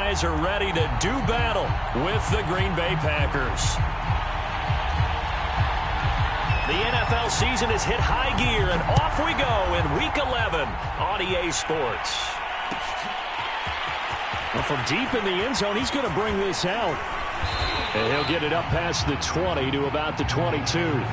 guys are ready to do battle with the Green Bay Packers. The NFL season has hit high gear, and off we go in Week 11 on EA Sports. Well, from deep in the end zone, he's going to bring this out. And he'll get it up past the 20 to about the 22.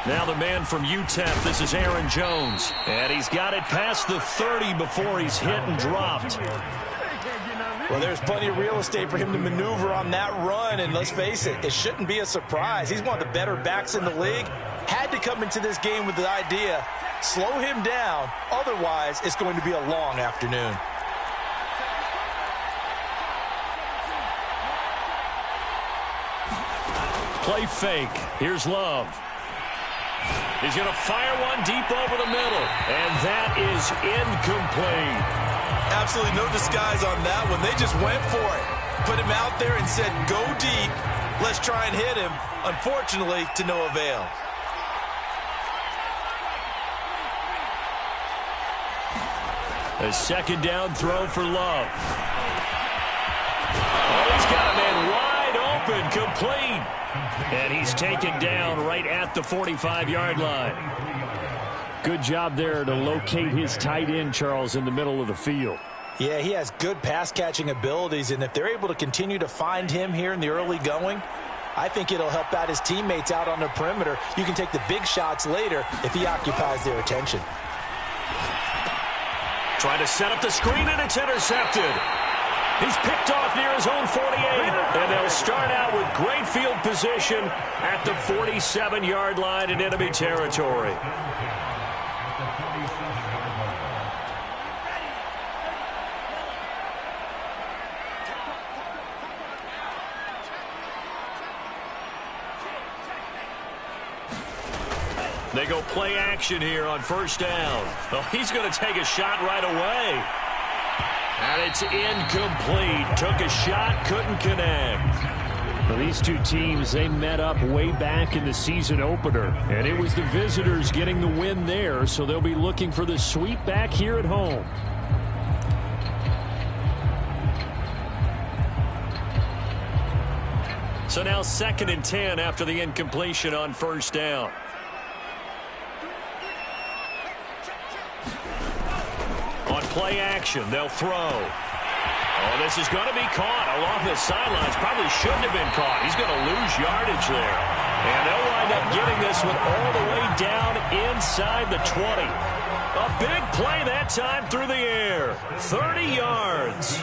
Now the man from UTEP, this is Aaron Jones. And he's got it past the 30 before he's hit and dropped. Well, there's plenty of real estate for him to maneuver on that run. And let's face it, it shouldn't be a surprise. He's one of the better backs in the league. Had to come into this game with the idea, slow him down. Otherwise, it's going to be a long afternoon. Play fake. Here's Love. He's going to fire one deep over the middle. And that is incomplete. Absolutely no disguise on that one. They just went for it. Put him out there and said, go deep. Let's try and hit him. Unfortunately, to no avail. A second down throw for Love. Oh, he's got a man wide open, complete. And he's taken down right at the 45-yard line. Good job there to locate his tight end, Charles, in the middle of the field. Yeah, he has good pass-catching abilities, and if they're able to continue to find him here in the early going, I think it'll help out his teammates out on the perimeter. You can take the big shots later if he occupies their attention. Trying to set up the screen, and it's intercepted. He's picked off near his own 48, and they'll start out with great field position at the 47-yard line in enemy territory. They go play action here on first down. Oh, he's going to take a shot right away. And it's incomplete. Took a shot, couldn't connect. Well, these two teams, they met up way back in the season opener. And it was the visitors getting the win there, so they'll be looking for the sweep back here at home. So now 2nd and 10 after the incompletion on first down. On play action, they'll throw. Oh, this is going to be caught along the sidelines. Probably shouldn't have been caught. He's going to lose yardage there. And they'll wind up getting this one all the way down inside the 20. A big play that time through the air. 30 yards.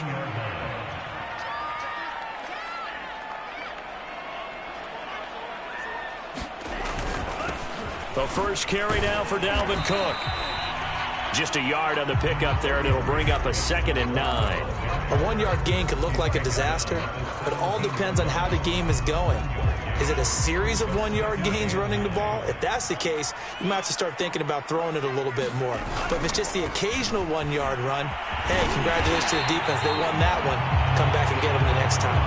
The first carry now for Dalvin Cook. Just a yard on the pickup there, and it'll bring up a 2nd and 9. A 1-yard gain could look like a disaster, but it all depends on how the game is going. Is it a series of 1-yard gains running the ball? If that's the case, you might have to start thinking about throwing it a little bit more. But if it's just the occasional 1-yard run, hey, congratulations to the defense. They won that one. Come back and get them the next time.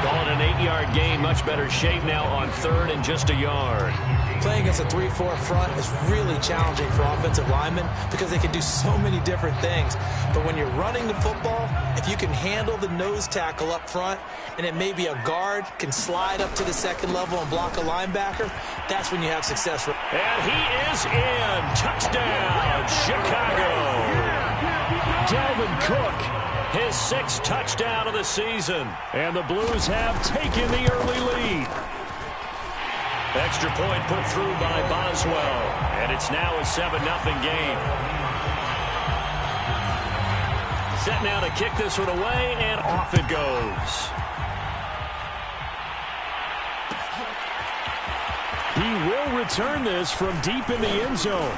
Calling an 8-yard gain, much better shape now on 3rd and just a yard. Playing against a 3-4 front is really challenging for offensive linemen because they can do so many different things. But when you're running the football, if you can handle the nose tackle up front, and it may be a guard can slide up to the 2nd level and block a linebacker, that's when you have success. And he is in. Touchdown, Chicago. Dalvin Cook, his 6th touchdown of the season. And the Blues have taken the early lead. Extra point put through by Boswell. And it's now a 7-0 game. Set now to kick this one away, and off it goes. He will return this from deep in the end zone.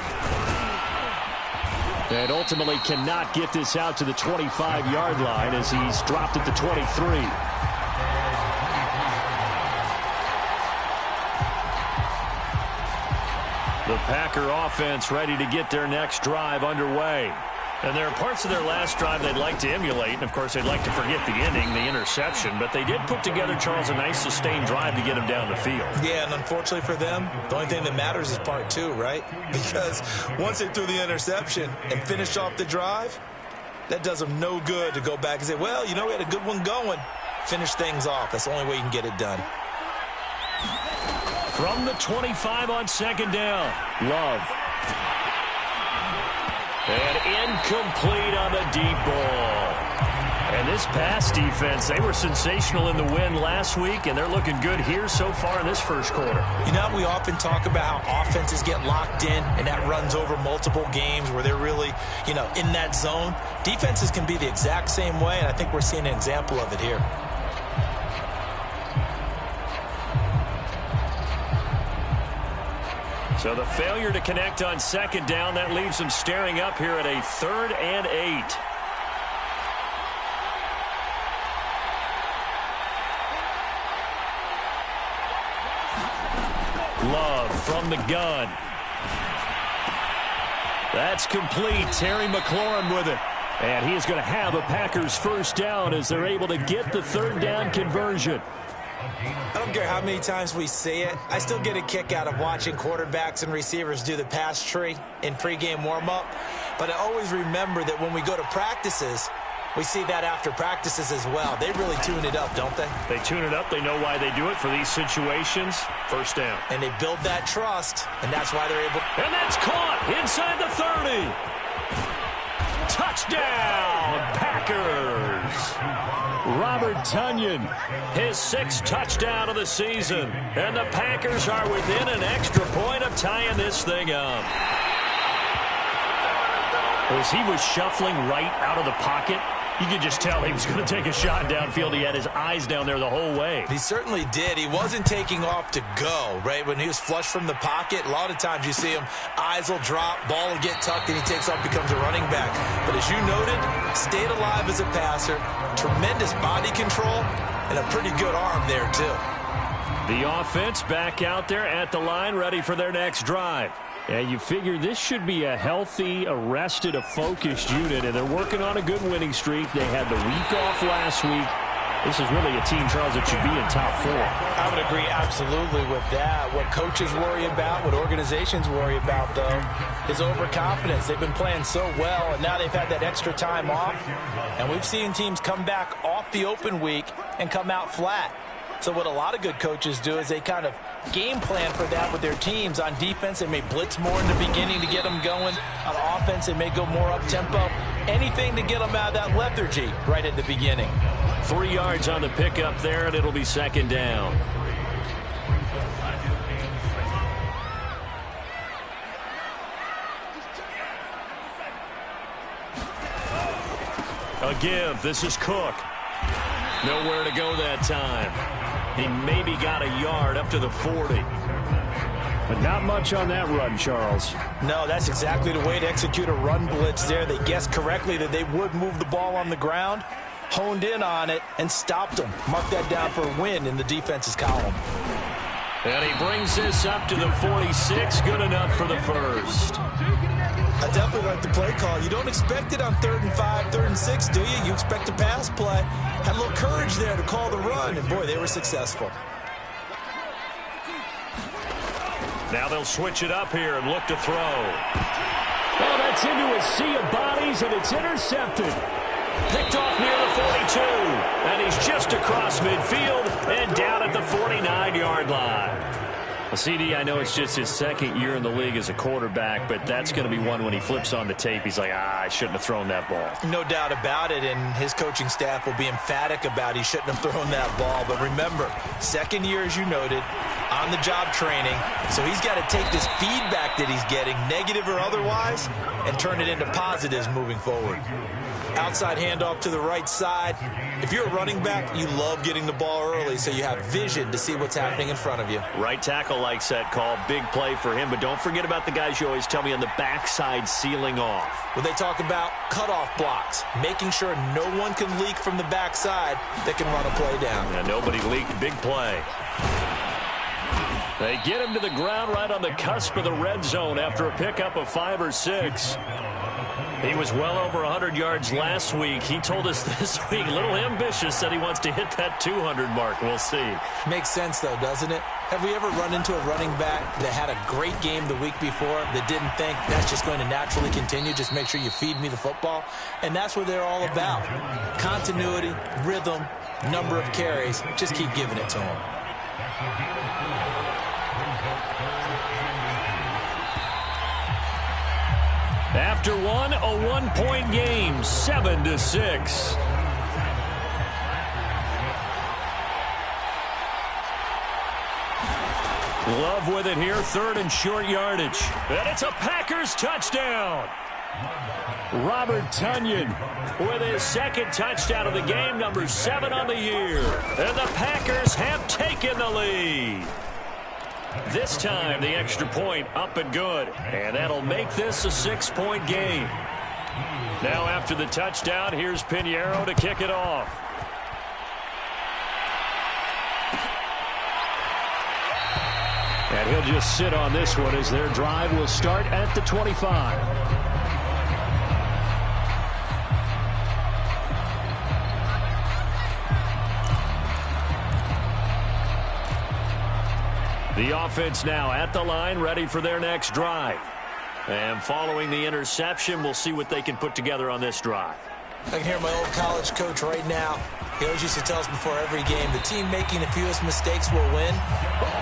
And ultimately cannot get this out to the 25-yard line as he's dropped at the 23. The Packer offense ready to get their next drive underway. And there are parts of their last drive they'd like to emulate. And, of course, they'd like to forget the ending, the interception. But they did put together, Charles, a nice sustained drive to get them down the field. Yeah, and unfortunately for them, the only thing that matters is part two, right? Because once they threw the interception and finished off the drive, that does them no good to go back and say, well, you know, we had a good one going. Finish things off. That's the only way you can get it done. From the 25 on second down, Love. And incomplete on the deep ball. And this pass defense, they were sensational in the win last week, and they're looking good here so far in this first quarter. You know, we often talk about how offenses get locked in, and that runs over multiple games where they're really, you know, in that zone. Defenses can be the exact same way, and I think we're seeing an example of it here. So the failure to connect on second down, that leaves them staring up here at a 3rd and 8. Love from the gun. That's complete. Terry McLaurin with it. And he is going to have a Packers first down as they're able to get the 3rd down conversion. I don't care how many times we see it. I still get a kick out of watching quarterbacks and receivers do the pass tree in pregame warm-up. But I always remember that when we go to practices, we see that after practices as well. They really tune it up, don't they? They tune it up. They know why they do it for these situations. First down. And they build that trust, and that's why they're able. And that's caught inside the 30. Touchdown, Packers. Robert Tonyan, his 6th touchdown of the season. And the Packers are within an extra point of tying this thing up. As he was shuffling right out of the pocket, you could just tell he was going to take a shot downfield. He had his eyes down there the whole way. He certainly did. He wasn't taking off to go, right? When he was flush from the pocket, a lot of times you see him, eyes will drop, ball will get tucked, and he takes off, becomes a running back. But as you noted, stayed alive as a passer, tremendous body control, and a pretty good arm there, too. The offense back out there at the line, ready for their next drive. And you figure this should be a healthy, a focused unit, and they're working on a good winning streak. They had the week off last week. This is really a team, Charles, that should be in top 4. I would agree absolutely with that. What coaches worry about, what organizations worry about, though, is overconfidence. They've been playing so well, and now they've had that extra time off. And we've seen teams come back off the open week and come out flat. So what a lot of good coaches do is they kind of game plan for that with their teams. On defense, they may blitz more in the beginning to get them going. On offense, they may go more up-tempo. Anything to get them out of that lethargy right at the beginning. 3 yards on the pickup there, and it'll be second down. A give. This is Cook. Nowhere to go that time. He maybe got a yard up to the 40. But not much on that run, Charles. No, that's exactly the way to execute a run blitz there. They guessed correctly that they would move the ball on the ground, honed in on it, and stopped them. Mark that down for a win in the defense's column. And he brings this up to the 46. Good enough for the first. I definitely like the play call. You don't expect it on 3rd and 5, 3rd and 6, do you? You expect a pass play. Had a little courage there to call the run, and boy, they were successful. Now they'll switch it up here and look to throw. Oh, that's into a sea of bodies, and it's intercepted. Picked off near the 42, and he's just across midfield and down at the 49-yard line. Well, CD, I know it's just his 2nd year in the league as a quarterback, but that's going to be one when he flips on the tape. He's like, I shouldn't have thrown that ball. No doubt about it, and his coaching staff will be emphatic about he shouldn't have thrown that ball. But remember, 2nd year, as you noted, on-the-job training. So he's got to take this feedback that he's getting, negative or otherwise, and turn it into positives moving forward. Outside handoff to the right side. If you're a running back, you love getting the ball early so you have vision to see what's happening in front of you. Right tackle likes that call. Big play for him. But don't forget about the guys you always tell me on the backside sealing off. When they talk about cutoff blocks, making sure no one can leak from the backside that can run a play down. And nobody leaked. Big play. They get him to the ground right on the cusp of the red zone after a pickup of 5 or 6. He was well over 100 yards last week. He told us this week, a little ambitious, said he wants to hit that 200 mark. We'll see. Makes sense, though, doesn't it? Have we ever run into a running back that had a great game the week before that didn't think that's just going to naturally continue? Just make sure you feed me the football. And that's what they're all about. Continuity, rhythm, number of carries. Just keep giving it to him. After one, a one-point game, 7-6. Love with it here, 3rd and short yardage. And it's a Packers touchdown. Robert Tonyan with his 2nd touchdown of the game, number 7 on the year. And the Packers have taken the lead. This time, the extra point up and good. And that'll make this a 6-point game. Now, after the touchdown, here's Pinheiro to kick it off. And he'll just sit on this one as their drive will start at the 25. The offense now at the line, ready for their next drive. And following the interception, we'll see what they can put together on this drive. I can hear my old college coach right now. He always used to tell us before every game, the team making the fewest mistakes will win.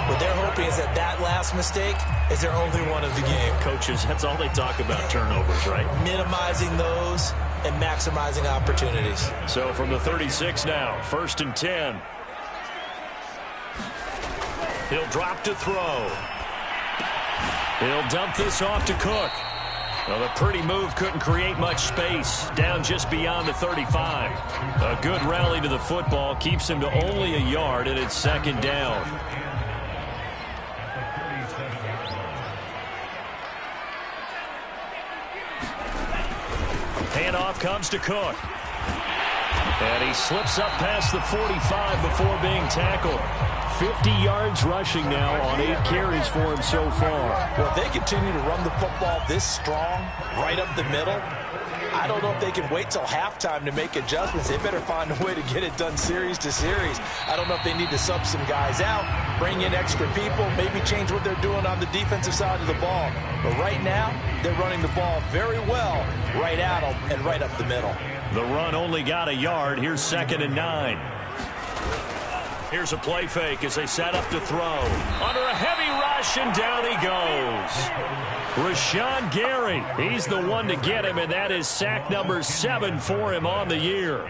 What they're hoping is that that last mistake is their only one of the game. Coaches, that's all they talk about, turnovers, right? Minimizing those and maximizing opportunities. So from the 36 now, 1st and 10. He'll drop to throw. He'll dump this off to Cook. Well, the pretty move couldn't create much space. Down just beyond the 35. A good rally to the football keeps him to only a yard, and it's 2nd down. Handoff comes to Cook. And he slips up past the 45 before being tackled. 50 yards rushing now on 8 carries for him so far. Well, if they continue to run the football this strong, right up the middle, I don't know if they can wait till halftime to make adjustments. They better find a way to get it done series to series. I don't know if they need to sub some guys out, bring in extra people, maybe change what they're doing on the defensive side of the ball. But right now, they're running the ball very well right at them and right up the middle. The run only got a yard. Here's 2nd and 9. Here's a play fake as they set up to throw. Under a heavy rush, and down he goes. Rashawn Gary, he's the one to get him, and that is sack number 7 for him on the year.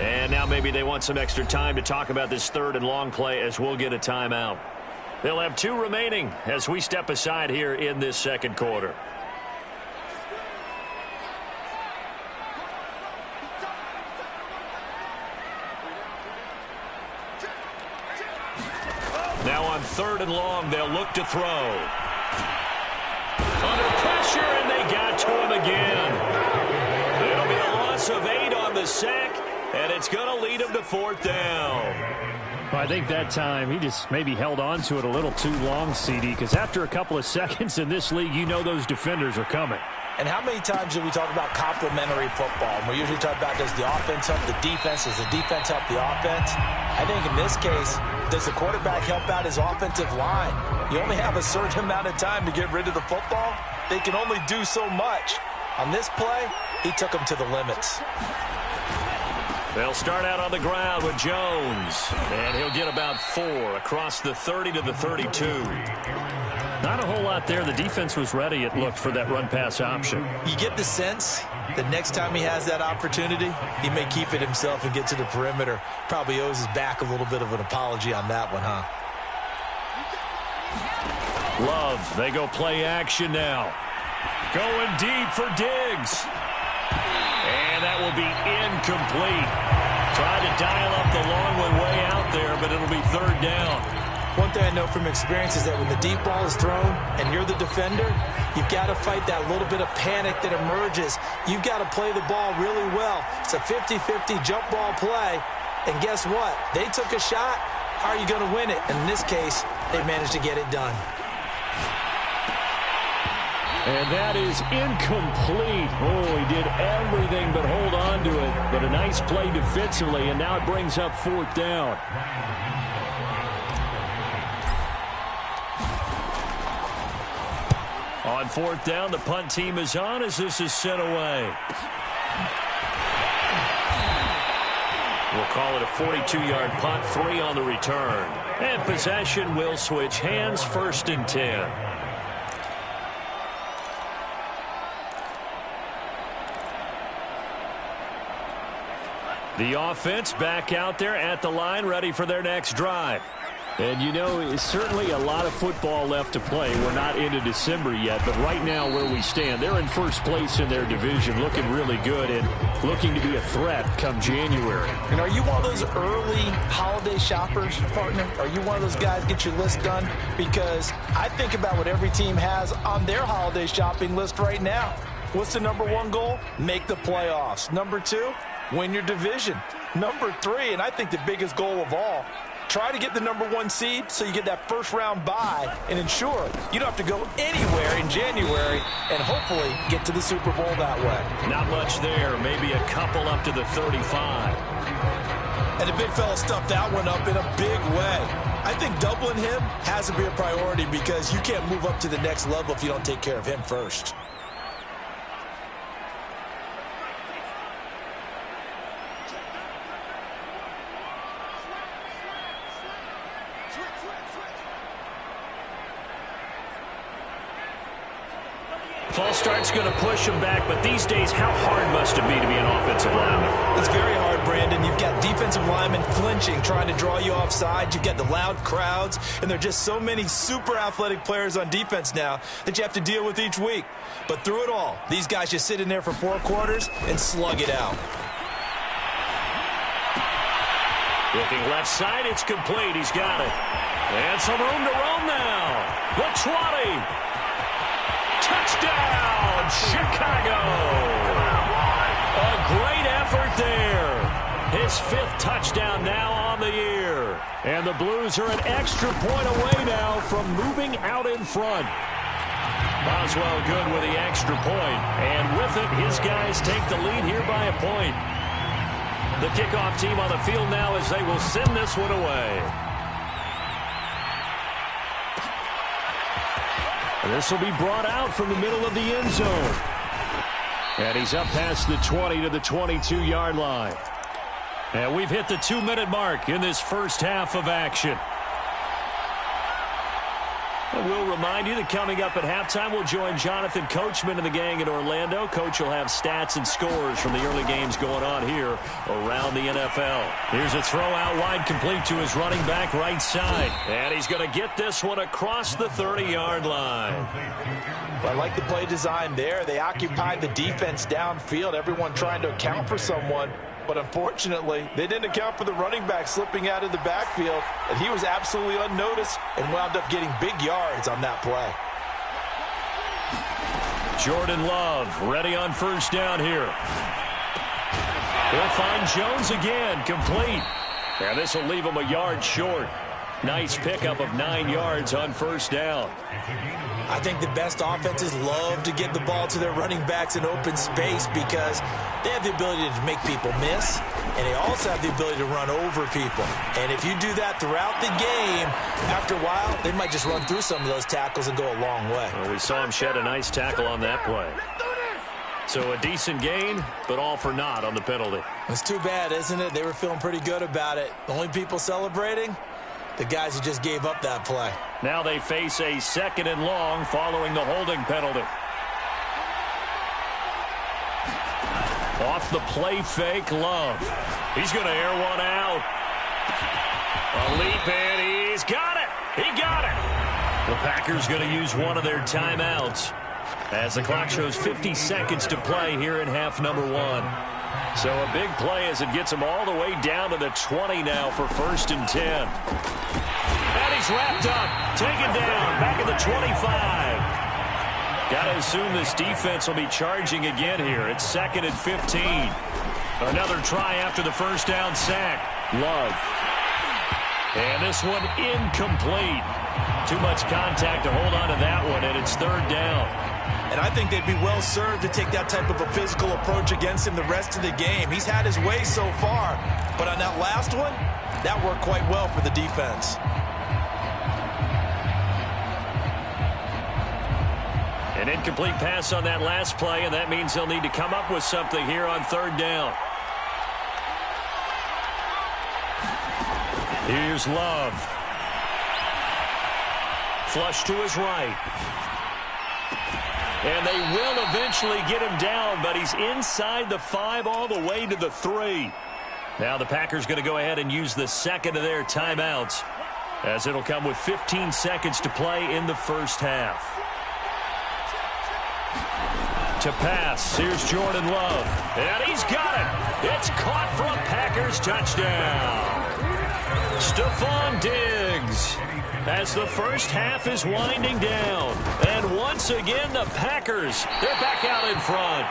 And now maybe they want some extra time to talk about this 3rd and long play as we'll get a timeout. They'll have 2 remaining as we step aside here in this 2nd quarter. Now on 3rd and long, they'll look to throw. Under pressure, and they got to him again. It'll be a loss of 8 on the sack. And it's going to lead him to 4th down. Well, I think that time he just maybe held on to it a little too long, CD, because after a couple of seconds in this league, you know those defenders are coming. And how many times do we talk about complementary football? And we usually talk about, does the offense help the defense? Does the defense help the offense? I think in this case, does the quarterback help out his offensive line? You only have a certain amount of time to get rid of the football. They can only do so much. On this play, he took them to the limits. They'll start out on the ground with Jones. And he'll get about 4 across the 30 to the 32. Not a whole lot there. The defense was ready, it looked, for that run-pass option. You get the sense that next time he has that opportunity, he may keep it himself and get to the perimeter. Probably owes his back a little bit of an apology on that one, huh? Love, they go play action now. Going deep for Diggs. And that will be incomplete. Tried to dial up the long one way out there, but it'll be 3rd down. One thing I know from experience is that when the deep ball is thrown and you're the defender, you've got to fight that little bit of panic that emerges. You've got to play the ball really well. It's a 50-50 jump ball play. And guess what? They took a shot. How are you going to win it? And in this case, they managed to get it done. And that is incomplete. Oh, he did everything but hold on to it. But a nice play defensively, and now it brings up 4th down. On 4th down, the punt team is on as this is sent away. We'll call it a 42-yard punt, 3 on the return. And possession will switch hands, 1st and 10. The offense back out there at the line, ready for their next drive. And, you know, it's certainly a lot of football left to play. We're not into December yet, but right now where we stand, they're in first place in their division, looking really good and looking to be a threat come January. And are you one of those early holiday shoppers, partner? Are you one of those guys get your list done? Because I think about what every team has on their holiday shopping list right now. What's the number 1 goal? Make the playoffs. Number 2, win your division. Number 3, and I think the biggest goal of all, try to get the number 1 seed so you get that first-round bye and ensure you don't have to go anywhere in January and hopefully get to the Super Bowl that way. Not much there. Maybe a couple up to the 35. And the big fella stuffed that one up in a big way. I think doubling him has to be a priority because you can't move up to the next level if you don't take care of him first. False start's going to push him back, but these days, how hard must it be to be an offensive lineman? It's very hard, Brandon. You've got defensive linemen flinching, trying to draw you offside. You've got the loud crowds, and there are just so many super athletic players on defense now that you have to deal with each week. But through it all, these guys just sit in there for 4 quarters and slug it out. Looking left side, it's complete. He's got it. And some room to roam now. The 20. Touchdown, Chicago! A great effort there. His 5th touchdown now on the year. And the Blues are an extra point away now from moving out in front. Boswell good with the extra point. And with it, his guys take the lead here by a point. The kickoff team on the field now as they will send this one away. This will be brought out from the middle of the end zone. And he's up past the 20 to the 22-yard line. And we've hit the 2-minute mark in this first half of action. And we'll remind you that coming up at halftime, we'll join Jonathan Coachman and the gang in Orlando. Coach will have stats and scores from the early games going on here around the NFL. Here's a throw out wide, complete to his running back right side. And he's going to get this one across the 30-yard line. Well, I like the play design there. They occupied the defense downfield, everyone trying to account for someone. But unfortunately, they didn't account for the running back slipping out of the backfield, and he was absolutely unnoticed and wound up getting big yards on that play. Jordan Love ready on first down here. He'll find Jones again, complete. And this will leave him a yard short. Nice pickup of 9 yards on first down. I think the best offenses love to get the ball to their running backs in open space because they have the ability to make people miss, and they also have the ability to run over people. And if you do that throughout the game, after a while, they might just run through some of those tackles and go a long way. Well, we saw him shed a nice tackle on that play. So a decent gain, but all for naught on the penalty. It's too bad, isn't it? They were feeling pretty good about it. The only people celebrating, the guys who just gave up that play. Now they face a 2nd and long following the holding penalty. Off the play fake, Love. He's going to air one out. A leap in. He's got it. He got it. The Packers going to use one of their timeouts as the clock shows 50 seconds to play here in half number 1. So a big play as it gets them all the way down to the 20 now for 1st and 10. And he's wrapped up, taken down, back at the 25. Got to assume this defense will be charging again here. It's 2nd and 15. Another try after the first down sack. Love. And this one incomplete. Too much contact to hold on to that one, and it's 3rd down. And I think they'd be well served to take that type of a physical approach against him the rest of the game. He's had his way so far, but on that last one, that worked quite well for the defense. An incomplete pass on that last play, and that means they'll need to come up with something here on 3rd down. Here's Love. Flush to his right. And they will eventually get him down, but he's inside the 5 all the way to the 3. Now the Packers going to go ahead and use the 2nd of their timeouts, as it'll come with 15 seconds to play in the first half. To pass, here's Jordan Love. And he's got it. It's caught for a Packers touchdown. Stephon Diggs, as the first half is winding down. And once again, the Packers, they're back out in front.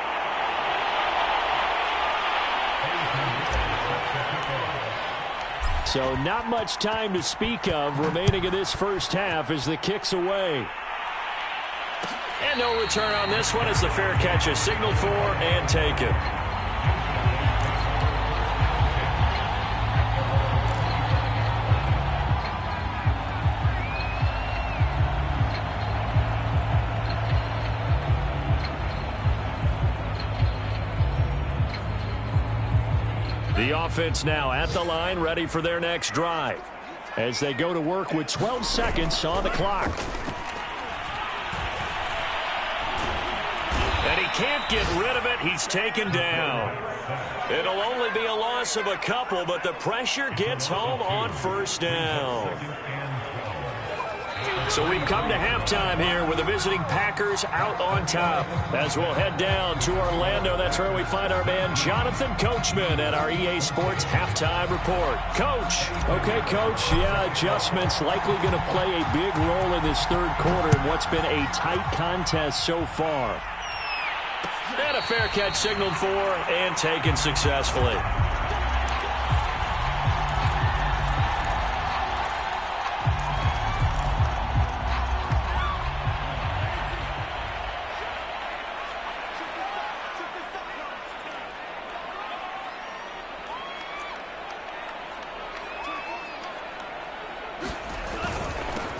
So not much time to speak of remaining in this first half as the kick's away. And no return on this one as the fair catch is signaled for and taken. The offense now at the line, ready for their next drive as they go to work with 12 seconds on the clock. And he can't get rid of it. He's taken down. It'll only be a loss of a couple, but the pressure gets home on 1st down. So we've come to halftime here with the visiting Packers out on top. As we'll head down to Orlando, that's where we find our man Jonathan Coachman at our EA Sports Halftime Report. Coach. Okay, Coach. Yeah, adjustments likely going to play a big role in this 3rd quarter in what's been a tight contest so far. And a fair catch signaled for and taken successfully.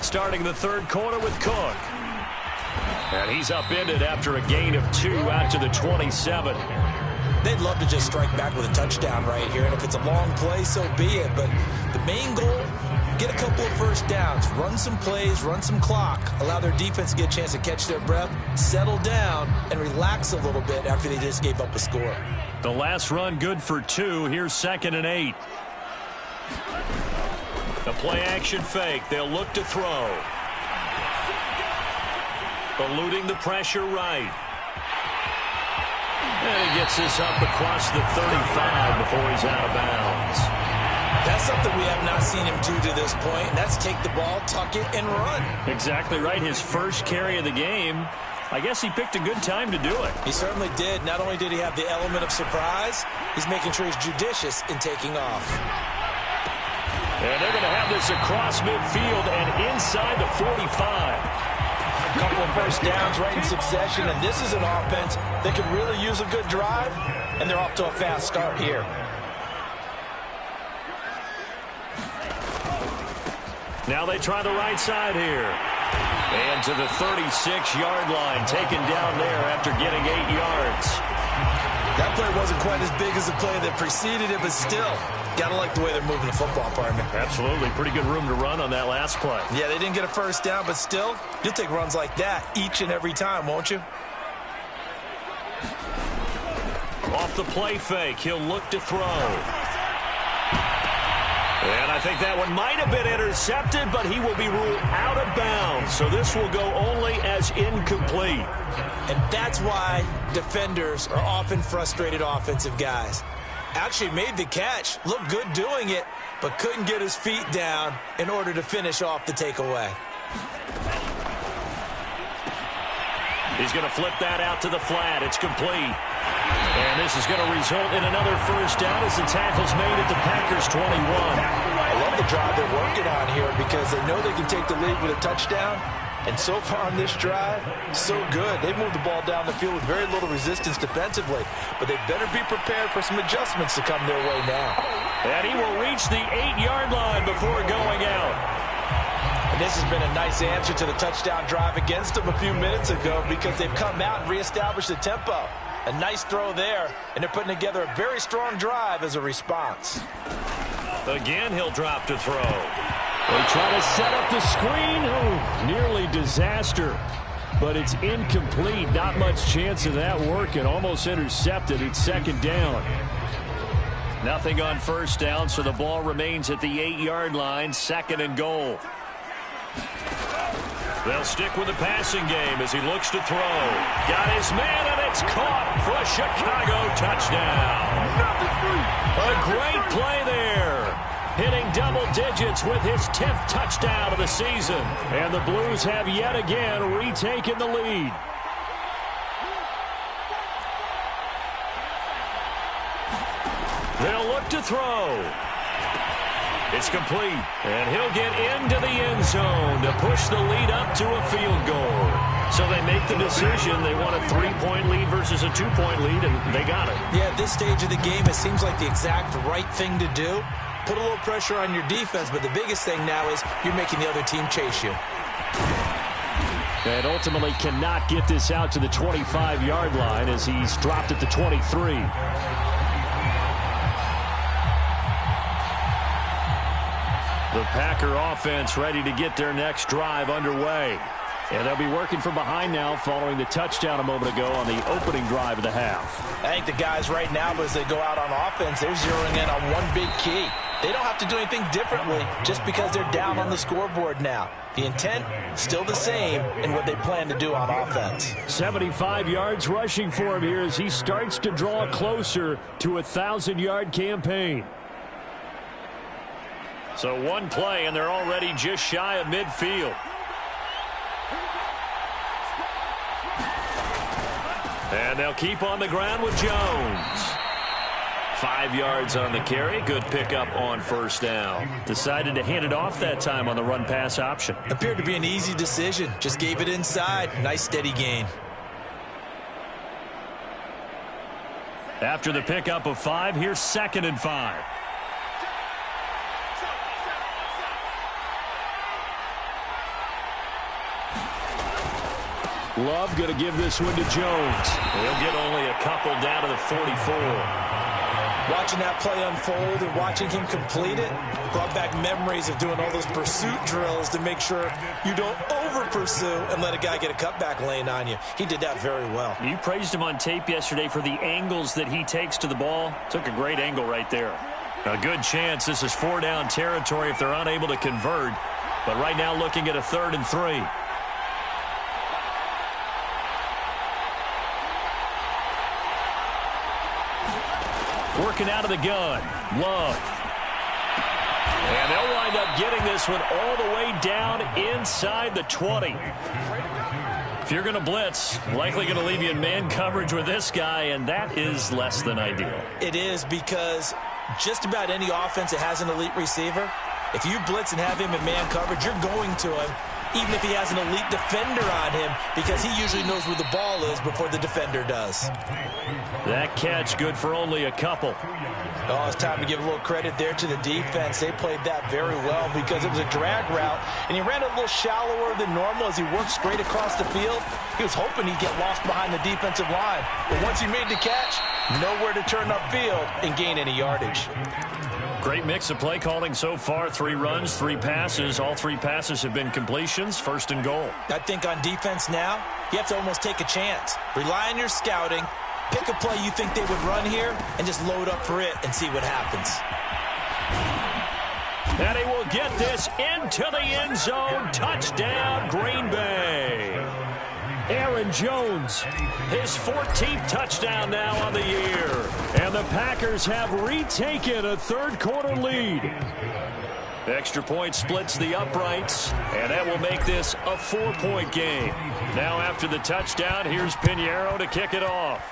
Starting the 3rd quarter with Cook. And he's upended after a gain of 2 out to the 27. They'd love to just strike back with a touchdown right here, and if it's a long play, so be it. But the main goal, get a couple of first downs, run some plays, run some clock, allow their defense to get a chance to catch their breath, settle down, and relax a little bit after they just gave up a score. The last run good for 2. Here's 2nd and 8. The play action fake. They'll look to throw. Eluding the pressure right. And he gets this up across the 35 before he's out of bounds. That's something we have not seen him do to this point, and that's take the ball, tuck it, and run. Exactly right. His first carry of the game. I guess he picked a good time to do it. He certainly did. Not only did he have the element of surprise, he's making sure he's judicious in taking off. And they're going to have this across midfield and inside the 45. A couple of first downs right in succession, and this is an offense that could really use a good drive, and they're off to a fast start here. Now they try the right side here. And to the 36-yard line, taken down there after getting 8 yards. That play wasn't quite as big as the play that preceded it, but still, gotta like the way they're moving the football, partner. Absolutely. Pretty good room to run on that last play. Yeah, they didn't get a first down, but still, you'll take runs like that each and every time, won't you? Off the play fake, he'll look to throw. And I think that one might have been intercepted, but he will be ruled out of bounds. So this will go only as incomplete. And that's why defenders are often frustrated offensive guys. Actually made the catch, looked good doing it, but couldn't get his feet down in order to finish off the takeaway. He's going to flip that out to the flat. It's complete. And this is going to result in another first down as the tackle's made at the Packers' 21. I love the drive they're working on here because they know they can take the lead with a touchdown. And so far on this drive, so good. They moved the ball down the field with very little resistance defensively. But they better be prepared for some adjustments to come their way now. And he will reach the 8-yard line before going out. And this has been a nice answer to the touchdown drive against them a few minutes ago because they've come out and reestablished the tempo. A nice throw there, and they're putting together a very strong drive as a response. Again, he'll drop to throw. They try to set up the screen. Oh, nearly disaster. But it's incomplete. Not much chance of that working. Almost intercepted. It's second down. Nothing on first down, so the ball remains at the 8-yard line. Second and goal. They'll stick with the passing game as he looks to throw. Got his man, and it's caught for a Chicago touchdown. A great play there. Hitting double digits with his 10th touchdown of the season. And the Blues have yet again retaken the lead. They'll look to throw. It's complete, and he'll get into the end zone to push the lead up to a field goal. So they make the decision. They want a 3-point lead versus a 2-point lead, and they got it. Yeah, at this stage of the game, it seems like the exact right thing to do. Put a little pressure on your defense, but the biggest thing now is you're making the other team chase you. And ultimately cannot get this out to the 25-yard line as he's dropped at the 23. The Packer offense ready to get their next drive underway. And they'll be working from behind now following the touchdown a moment ago on the opening drive of the half. I think the guys right now, as they go out on offense, they're zeroing in on one big key. They don't have to do anything differently just because they're down on the scoreboard now. The intent, still the same in what they plan to do on offense. 75 yards rushing for him here as he starts to draw closer to a 1,000-yard campaign. So one play, and they're already just shy of midfield. And they'll keep on the ground with Jones. 5 yards on the carry. Good pickup on first down. Decided to hand it off that time on the run-pass option. Appeared to be an easy decision. Just gave it inside. Nice steady gain. After the pickup of 5, here's 2nd and 5. Love going to give this one to Jones. He'll get only a couple down to the 44. Watching that play unfold and watching him complete it brought back memories of doing all those pursuit drills to make sure you don't over-pursue and let a guy get a cutback lane on you. He did that very well. You praised him on tape yesterday for the angles that he takes to the ball. Took a great angle right there. A good chance this is 4-down territory if they're unable to convert. But right now looking at a 3rd and 3. Working out of the gun. Love. And they'll wind up getting this one all the way down inside the 20. If you're going to blitz, likely going to leave you in man coverage with this guy, and that is less than ideal. It is because just about any offense that has an elite receiver, if you blitz and have him in man coverage, you're going to him, even if he has an elite defender on him, because he usually knows where the ball is before the defender does. That catch good for only a couple. Oh, it's time to give a little credit there to the defense. They played that very well because it was a drag route, and he ran a little shallower than normal as he worked straight across the field. He was hoping he'd get lost behind the defensive line, but once he made the catch, nowhere to turn upfield and gain any yardage. Great mix of play calling so far. 3 runs, 3 passes. All 3 passes have been completions. 1st and goal. I think on defense now, you have to almost take a chance. Rely on your scouting. Pick a play you think they would run here and just load up for it and see what happens. And he will get this into the end zone. Touchdown, Green Bay. Aaron Jones, his 14th touchdown now on the year. And the Packers have retaken a 3rd-quarter lead. Extra point splits the uprights, and that will make this a 4-point game. Now after the touchdown, here's Pinheiro to kick it off.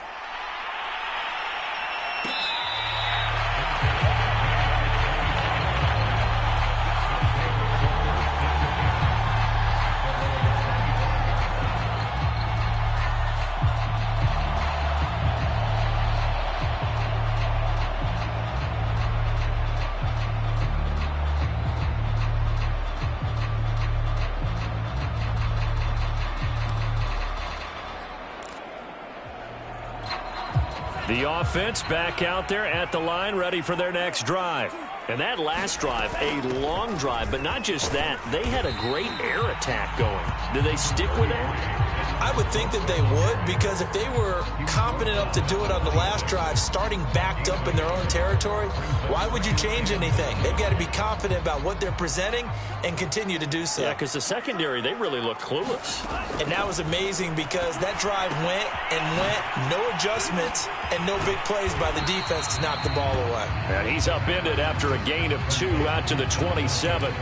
The offense back out there at the line, ready for their next drive. And that last drive, a long drive, but not just that. They had a great air attack going. Do they stick with that? I would think that they would, because if they were confident enough to do it on the last drive, starting backed up in their own territory, why would you change anything? They've got to be confident about what they're presenting and continue to do so. Yeah, because the secondary, they really look clueless. And that was amazing because that drive went and went, no adjustments, and no big plays by the defense to knock the ball away. And he's upended after a gain of 2 out to the 27.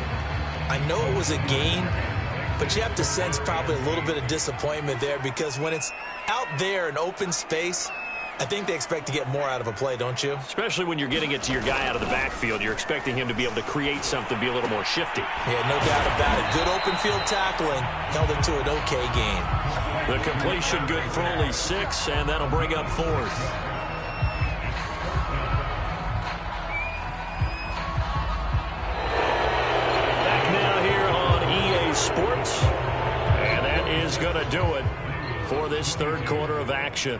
I know it was a gain, but you have to sense probably a little bit of disappointment there because when it's out there in open space, I think they expect to get more out of a play, don't you? Especially when you're getting it to your guy out of the backfield. You're expecting him to be able to create something, be a little more shifty. Yeah, no doubt about it. Good open field tackling held it to an okay gain. The completion good for only 6, and that'll bring up 4th. Sports, and that is going to do it for this 3rd quarter of action.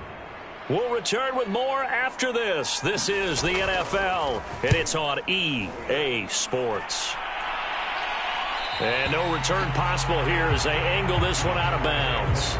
We'll return with more after this. This is the NFL, and it's on EA Sports. And no return possible here as they angle this one out of bounds.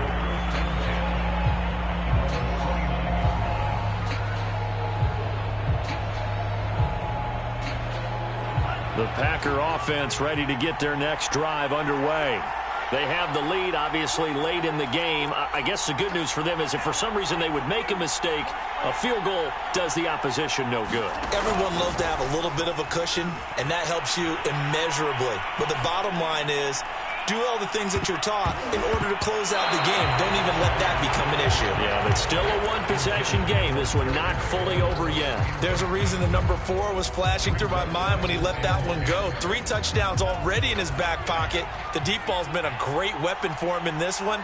The Packer offense ready to get their next drive underway. They have the lead, obviously, late in the game. I guess the good news for them is if for some reason they would make a mistake, a field goal does the opposition no good. Everyone loves to have a little bit of a cushion, and that helps you immeasurably. But the bottom line is, do all the things that you're taught in order to close out the game. Don't even let that become an issue. Yeah, but still a 1-possession game. This one not fully over yet. There's a reason the number 4 was flashing through my mind when he let that one go. 3 touchdowns already in his back pocket. The deep ball's been a great weapon for him in this one.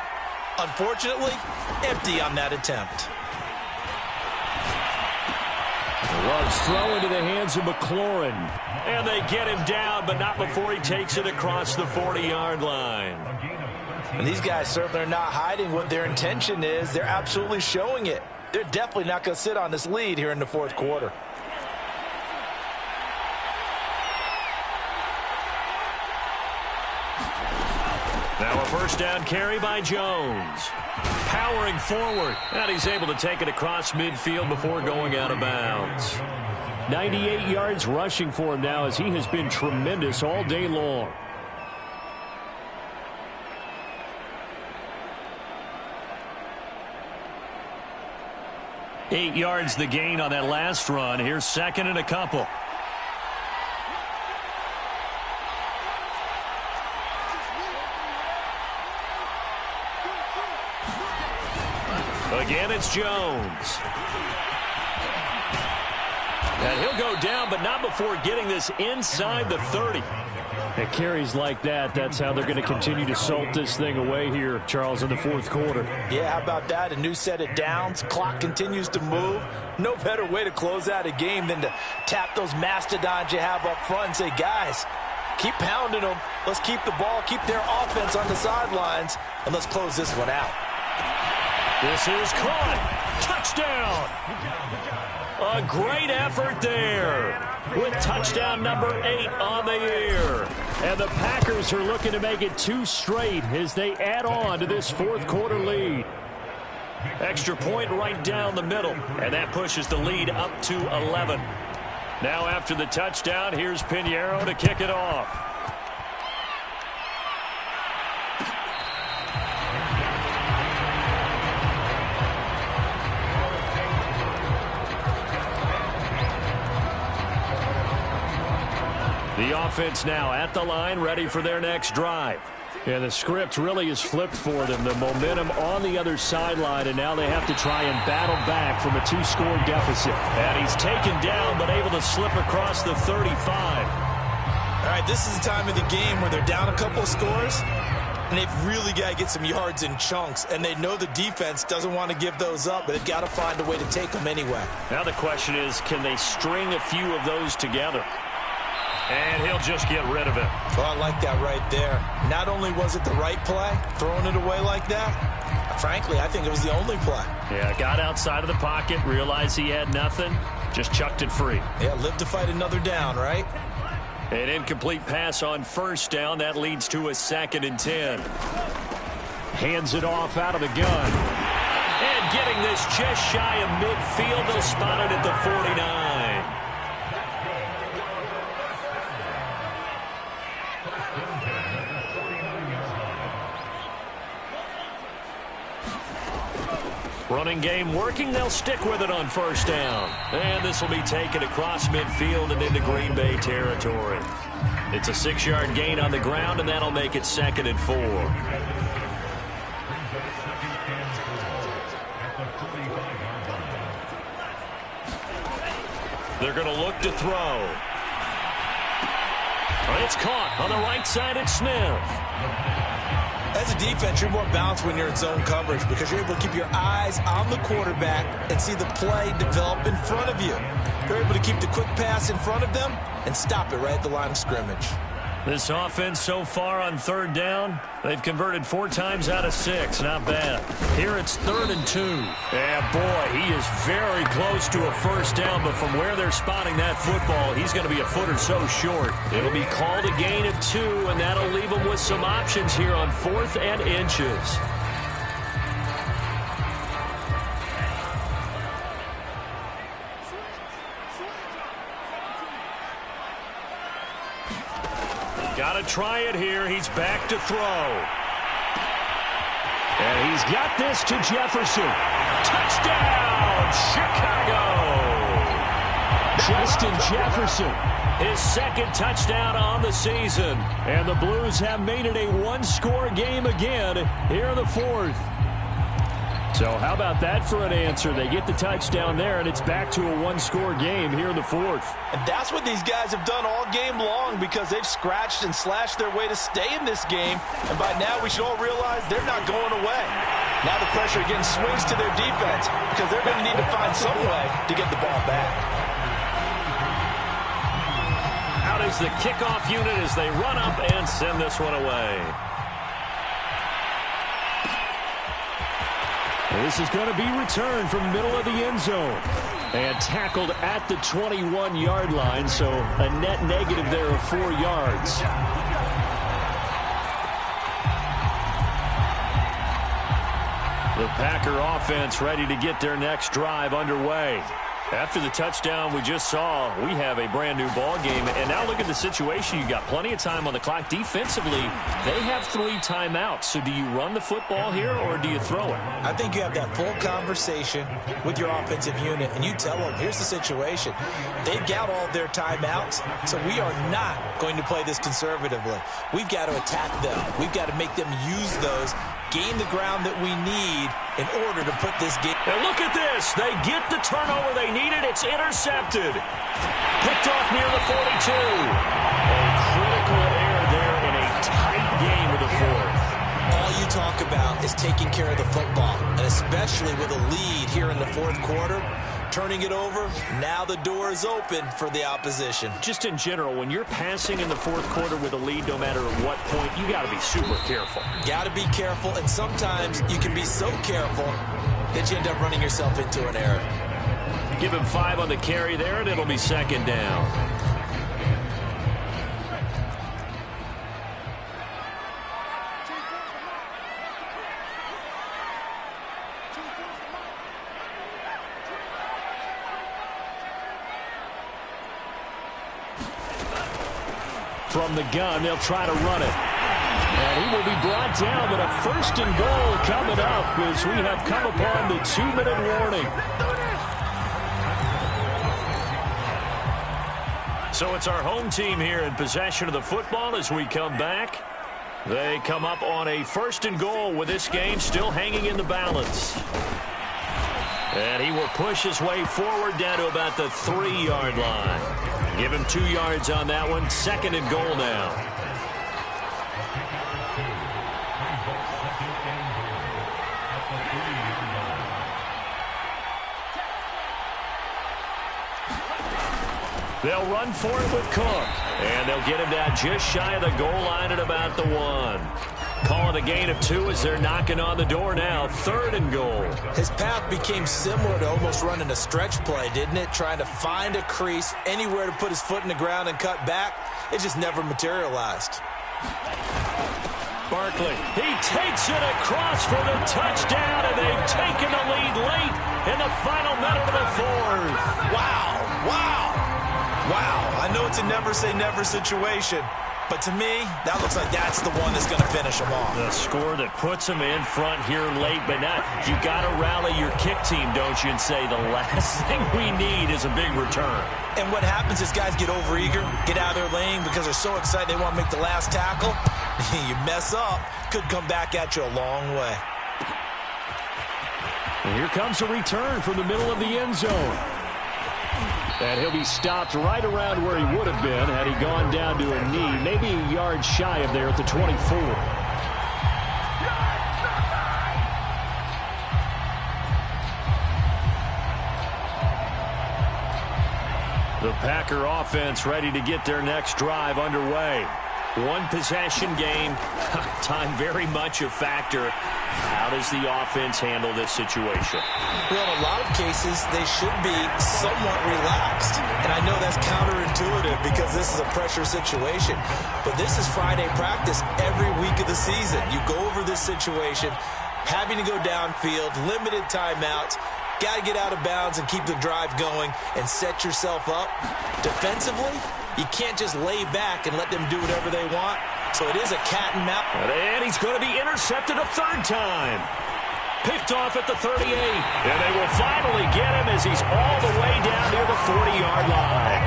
Unfortunately, empty on that attempt. Love's throw into the hands of McLaurin. And they get him down, but not before he takes it across the 40-yard line. And these guys certainly are not hiding what their intention is. They're absolutely showing it. They're definitely not going to sit on this lead here in the 4th quarter. Now a 1st down carry by Jones. Powering forward. And he's able to take it across midfield before going out of bounds. 98 yards rushing for him now as he has been tremendous all day long. Eight yards the gain on that last run. Here's 2nd and a couple. Again, it's Jones. And he'll go down, but not before getting this inside the 30. And carries like that, that's how they're going to continue to salt this thing away here, Charles, in the fourth quarter. Yeah, how about that? A new set of downs. Clock continues to move. No better way to close out a game than to tap those mastodons you have up front and say, guys, keep pounding them. Let's keep the ball, keep their offense on the sidelines, and let's close this one out. This is caught. Touchdown. A great effort there with touchdown number 8 on the year. And the Packers are looking to make it 2 straight as they add on to this fourth quarter lead. Extra point right down the middle, and that pushes the lead up to 11. Now after the touchdown, here's Pinheiro to kick it off. The offense now at the line, ready for their next drive. And the script really is flipped for them. The momentum on the other sideline, and now they have to try and battle back from a 2-score deficit. And he's taken down, but able to slip across the 35. All right, this is the time of the game where they're down a couple of scores, and they've really got to get some yards in chunks, and they know the defense doesn't want to give those up, but they've got to find a way to take them anyway. Now the question is, can they string a few of those together? And he'll just get rid of it. Oh, I like that right there. Not only was it the right play, throwing it away like that, frankly, I think it was the only play. Yeah, got outside of the pocket, realized he had nothing, just chucked it free. Yeah, live to fight another down, right? An incomplete pass on first down. That leads to a 2nd and 10. Hands it off out of the gun. And getting this just shy of midfield. They'll spot it at the 49. Running game working. They'll stick with it on first down. And this will be taken across midfield and into Green Bay territory. It's a 6-yard gain on the ground, and that'll make it 2nd and 4. They're going to look to throw. It's caught on the right side at Smith. As a defense, you're more balanced when you're in zone coverage because you're able to keep your eyes on the quarterback and see the play develop in front of you. You're able to keep the quick pass in front of them and stop it right at the line of scrimmage. This offense so far on 3rd down, they've converted 4 times out of 6. Not bad. Here it's 3rd and 2. Yeah, boy, he is very close to a first down, but from where they're spotting that football, he's going to be a foot or so short. It'll be called a gain of 2, and that'll leave them with some options here on 4th and inches. Got to try it here. He's back to throw. And he's got this to Jefferson. Touchdown, Chicago! Justin Jefferson. His 2nd touchdown on the season. And the Blues have made it a 1-score game again here in the 4th. So how about that for an answer? They get the touchdown there, and it's back to a 1-score game here in the 4th. And that's what these guys have done all game long because they've scratched and slashed their way to stay in this game. And by now, we should all realize they're not going away. Now the pressure again swings to their defense because they're going to need to find some way to get the ball back. Out is the kickoff unit as they run up and send this one away. This is going to be returned from the middle of the end zone. And tackled at the 21-yard line, so a net negative there of 4 yards. The Packer offense ready to get their next drive underway. After the touchdown we just saw, we have a brand new ball game. And now look at the situation. You got plenty of time on the clock. Defensively, they have 3 timeouts. So do you run the football here or do you throw it? I think you have that full conversation with your offensive unit, and you tell them, here's the situation. They've got all their timeouts, so we are not going to play this conservatively. We've got to attack them. We've got to make them use those, gain the ground that we need in order to put this game. Now look at this. They get the turnover they needed. It's intercepted. Picked off near the 42. A critical error is taking care of the football, and especially with a lead here in the fourth quarter. Turning it over, now the door is open for the opposition. Just in general, when you're passing in the fourth quarter with a lead, no matter at what point, you got to be super careful. Got to be careful, and sometimes you can be so careful that you end up running yourself into an error. Give him 5 on the carry there, and it'll be second down. From the gun, they'll try to run it. And he will be brought down, but a first and goal coming up as we have come upon the 2-minute warning. So it's our home team here in possession of the football as we come back. They come up on a first and goal with this game still hanging in the balance. And he will push his way forward down to about the 3-yard line. Give him 2 yards on that one. Second and goal now. They'll run for it with Cook. And they'll get him down just shy of the goal line at about the 1. Calling a gain of 2 as they're knocking on the door now. Third and goal. His path became similar to almost running a stretch play, didn't it? Trying to find a crease, anywhere to put his foot in the ground and cut back. It just never materialized. Barkley, he takes it across for the touchdown, and they've taken the lead late in the final minute of the fourth. Wow, wow, wow. I know it's a never-say-never situation, but to me, that looks like that's the one that's going to finish them off. The score that puts them in front here late, but now you got to rally your kick team, don't you, and say the last thing we need is a big return. And what happens is guys get overeager, get out of their lane because they're so excited they want to make the last tackle. You mess up, could come back at you a long way. And here comes a return from the middle of the end zone. And he'll be stopped right around where he would have been had he gone down to a knee, maybe a yard shy of there at the 24. The Packer offense ready to get their next drive underway. One possession game. Time very much a factor. How does the offense handle this situation? Well, in a lot of cases, they should be somewhat relaxed. And I know that's counterintuitive because this is a pressure situation. But this is Friday practice every week of the season. You go over this situation, having to go downfield, limited timeouts, got to get out of bounds and keep the drive going and set yourself up. Defensively, you can't just lay back and let them do whatever they want. So it is a cat and mouse. And he's going to be intercepted a third time. Picked off at the 38. And they will finally get him as he's all the way down near the 40-yard line.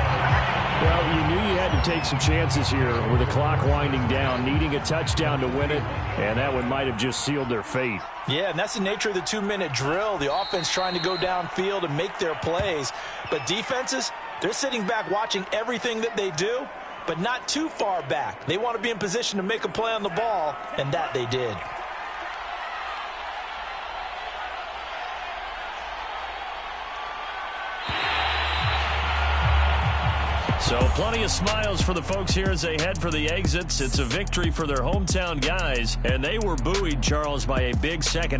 Well, you knew you had to take some chances here with the clock winding down, needing a touchdown to win it, and that one might have just sealed their fate. Yeah, and that's the nature of the 2-minute drill. The offense trying to go downfield and make their plays. But defenses, they're sitting back watching everything that they do, but not too far back. They want to be in position to make a play on the ball, and that they did. So plenty of smiles for the folks here as they head for the exits. It's a victory for their hometown guys, and they were buoyed, Charles, by a big second